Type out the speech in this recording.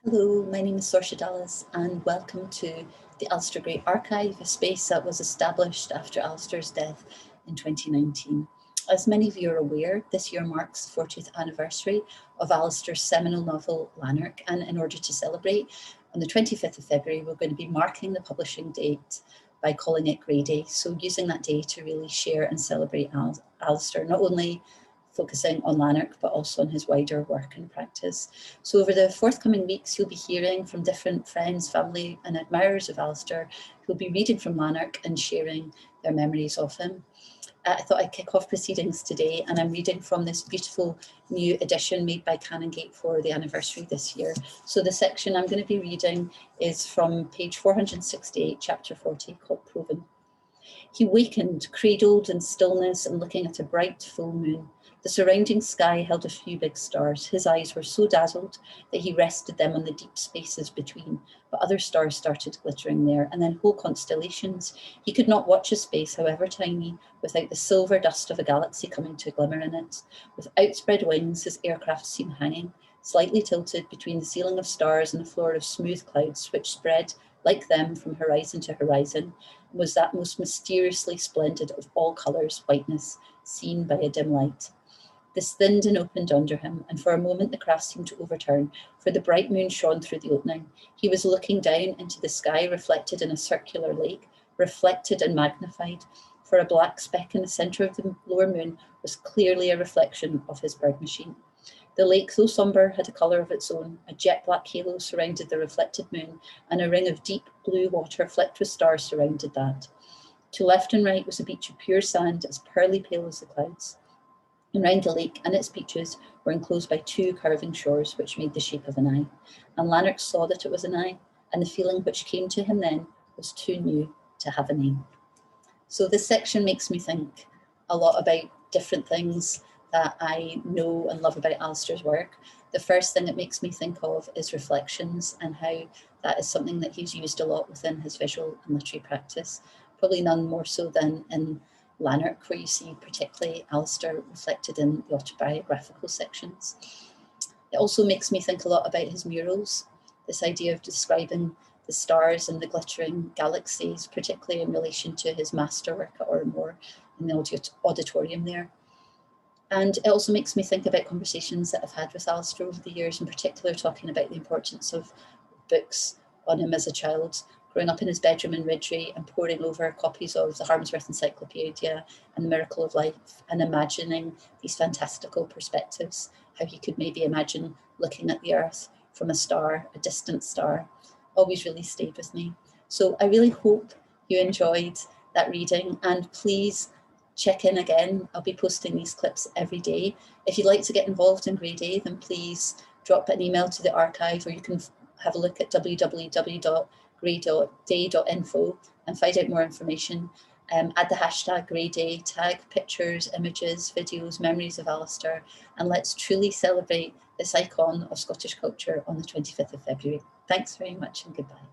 Hello, my name is Sorcha Dallas and welcome to the Alasdair Gray Archive, a space that was established after Alasdair's death in 2019. As many of you are aware, this year marks the 40th anniversary of Alasdair's seminal novel Lanark, and in order to celebrate, on the 25th of February we're going to be marking the publishing date by calling it Grey Day, so using that day to really share and celebrate Alasdair, not only focusing on Lanark, but also on his wider work and practice. So over the forthcoming weeks, you'll be hearing from different friends, family and admirers of Alasdair who'll be reading from Lanark and sharing their memories of him. I thought I'd kick off proceedings today, and I'm reading from this beautiful new edition made by Canongate for the anniversary this year. So the section I'm going to be reading is from page 468, chapter 40, called Proven. He wakened, cradled in stillness and looking at a bright full moon. The surrounding sky held a few big stars. His eyes were so dazzled that he rested them on the deep spaces between, but other stars started glittering there, and then whole constellations. He could not watch a space, however tiny, without the silver dust of a galaxy coming to glimmer in it. With outspread wings, his aircraft seemed hanging, slightly tilted between the ceiling of stars and a floor of smooth clouds, which spread, like them, from horizon to horizon, and was that most mysteriously splendid of all colours, whiteness, seen by a dim light. This thinned and opened under him, and for a moment the craft seemed to overturn, for the bright moon shone through the opening. He was looking down into the sky, reflected in a circular lake, reflected and magnified, for a black speck in the centre of the lower moon was clearly a reflection of his bird machine. The lake, though sombre, had a colour of its own. A jet-black halo surrounded the reflected moon, and a ring of deep blue water flecked with stars surrounded that. To left and right was a beach of pure sand, as pearly pale as the clouds. And round the lake and its beaches were enclosed by two curving shores, which made the shape of an eye. And Lanark saw that it was an eye, and the feeling which came to him then was too new to have a name. So this section makes me think a lot about different things that I know and love about Alasdair's work. The first thing it makes me think of is reflections, and how that is something that he's used a lot within his visual and literary practice, probably none more so than in Lanark, where you see particularly Alasdair reflected in the autobiographical sections. It also makes me think a lot about his murals, this idea of describing the stars and the glittering galaxies, particularly in relation to his masterwork at Ormore in the auditorium there. And it also makes me think about conversations that I've had with Alasdair over the years, in particular talking about the importance of books on him as a child, growing up in his bedroom in Ridgeway and poring over copies of the Harmsworth Encyclopedia and The Miracle of Life, and imagining these fantastical perspectives, how he could maybe imagine looking at the earth from a star, a distant star, always really stayed with me. So I really hope you enjoyed that reading, and please check in again. I'll be posting these clips every day. If you'd like to get involved in Grey Day, then please drop an email to the archive, or you can have a look at www.grayday.info and find out more information. Add the hashtag Grey Day, tag pictures, images, videos, memories of Alasdair, and let's truly celebrate this icon of Scottish culture on the 25th of February. Thanks very much and goodbye.